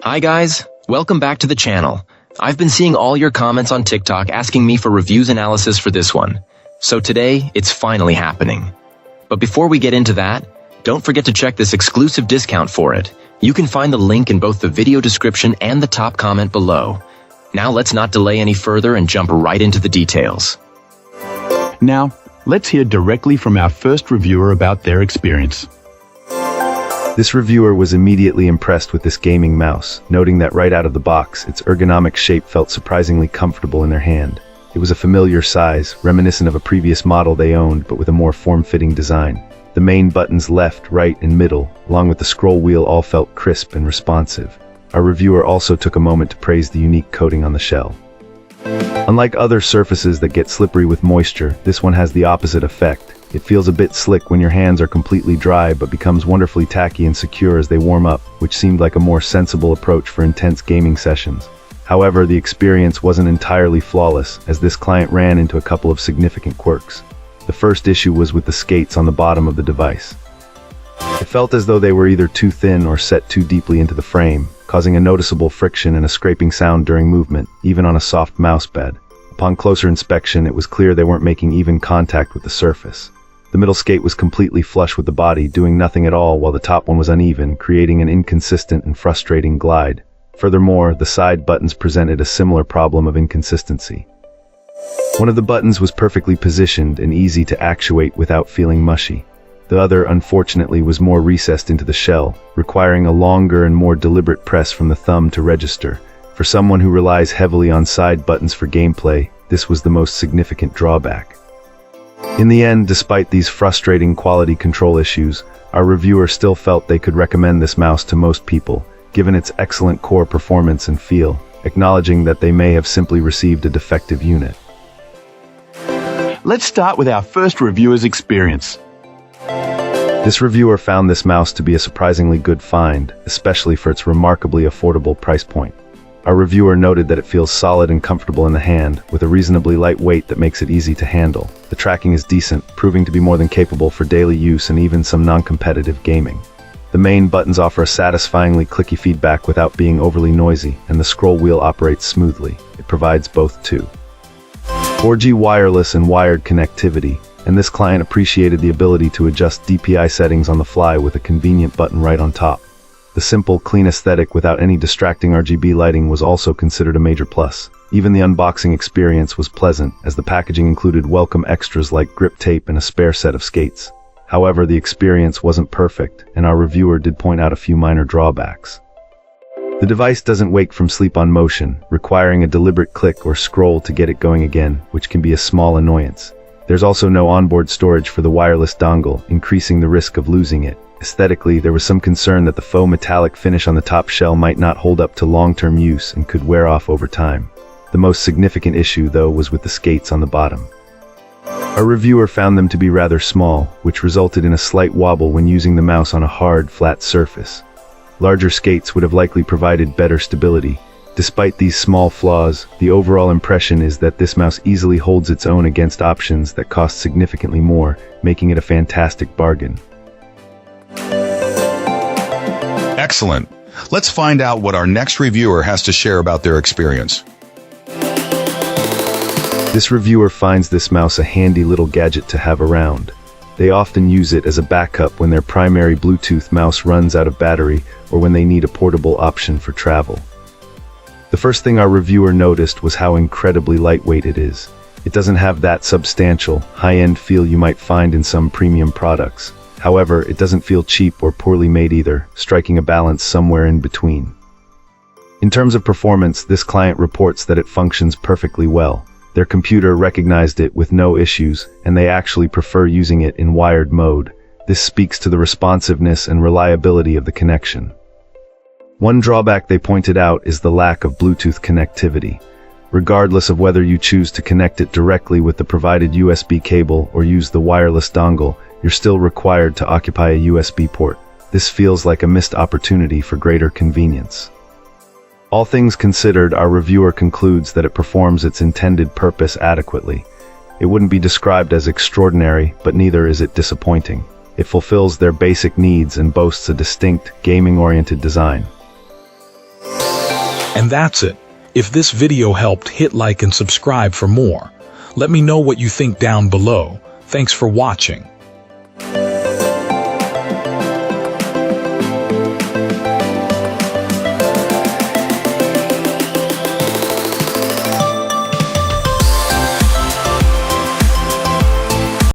Hi guys, welcome back to the channel. I've been seeing all your comments on TikTok asking me for reviews analysis for this one. So today, it's finally happening. But before we get into that, don't forget to check this exclusive discount for it. You can find the link in both the video description and the top comment below. Now let's not delay any further and jump right into the details. Now, let's hear directly from our first reviewer about their experience. This reviewer was immediately impressed with this gaming mouse, noting that right out of the box, its ergonomic shape felt surprisingly comfortable in their hand. It was a familiar size, reminiscent of a previous model they owned, but with a more form-fitting design. The main buttons left, right, and middle, along with the scroll wheel, all felt crisp and responsive. Our reviewer also took a moment to praise the unique coating on the shell. Unlike other surfaces that get slippery with moisture, this one has the opposite effect. It feels a bit slick when your hands are completely dry, but becomes wonderfully tacky and secure as they warm up, which seemed like a more sensible approach for intense gaming sessions. However, the experience wasn't entirely flawless, as this client ran into a couple of significant quirks. The first issue was with the skates on the bottom of the device. It felt as though they were either too thin or set too deeply into the frame, causing a noticeable friction and a scraping sound during movement, even on a soft mouse bed. Upon closer inspection, it was clear they weren't making even contact with the surface. The middle skate was completely flush with the body, doing nothing at all, while the top one was uneven, creating an inconsistent and frustrating glide. Furthermore, the side buttons presented a similar problem of inconsistency. One of the buttons was perfectly positioned and easy to actuate without feeling mushy. The other, unfortunately, was more recessed into the shell, requiring a longer and more deliberate press from the thumb to register. For someone who relies heavily on side buttons for gameplay, this was the most significant drawback. In the end, despite these frustrating quality control issues, our reviewer still felt they could recommend this mouse to most people, given its excellent core performance and feel, acknowledging that they may have simply received a defective unit. Let's start with our first reviewer's experience. This reviewer found this mouse to be a surprisingly good find, especially for its remarkably affordable price point. Our reviewer noted that it feels solid and comfortable in the hand, with a reasonably light weight that makes it easy to handle. The tracking is decent, proving to be more than capable for daily use and even some non-competitive gaming. The main buttons offer a satisfyingly clicky feedback without being overly noisy, and the scroll wheel operates smoothly. It provides both 4G wireless and wired connectivity, and this client appreciated the ability to adjust DPI settings on the fly with a convenient button right on top. The simple, clean aesthetic without any distracting RGB lighting was also considered a major plus. Even the unboxing experience was pleasant, as the packaging included welcome extras like grip tape and a spare set of skates. However, the experience wasn't perfect, and our reviewer did point out a few minor drawbacks. The device doesn't wake from sleep on motion, requiring a deliberate click or scroll to get it going again, which can be a small annoyance. There's also no onboard storage for the wireless dongle, increasing the risk of losing it. Aesthetically, there was some concern that the faux metallic finish on the top shell might not hold up to long-term use and could wear off over time. The most significant issue, though, was with the skates on the bottom. Our reviewer found them to be rather small, which resulted in a slight wobble when using the mouse on a hard, flat surface. Larger skates would have likely provided better stability. Despite these small flaws, the overall impression is that this mouse easily holds its own against options that cost significantly more, making it a fantastic bargain. Excellent. Let's find out what our next reviewer has to share about their experience. This reviewer finds this mouse a handy little gadget to have around. They often use it as a backup when their primary Bluetooth mouse runs out of battery or when they need a portable option for travel. The first thing our reviewer noticed was how incredibly lightweight it is. It doesn't have that substantial, high-end feel you might find in some premium products. However, it doesn't feel cheap or poorly made either, striking a balance somewhere in between. In terms of performance, this client reports that it functions perfectly well. Their computer recognized it with no issues, and they actually prefer using it in wired mode. This speaks to the responsiveness and reliability of the connection. One drawback they pointed out is the lack of Bluetooth connectivity. Regardless of whether you choose to connect it directly with the provided USB cable or use the wireless dongle, you're still required to occupy a USB port. This feels like a missed opportunity for greater convenience. All things considered, our reviewer concludes that it performs its intended purpose adequately. It wouldn't be described as extraordinary, but neither is it disappointing. It fulfills their basic needs and boasts a distinct, gaming-oriented design. And that's it. If this video helped, hit like and subscribe for more. Let me know what you think down below. Thanks for watching.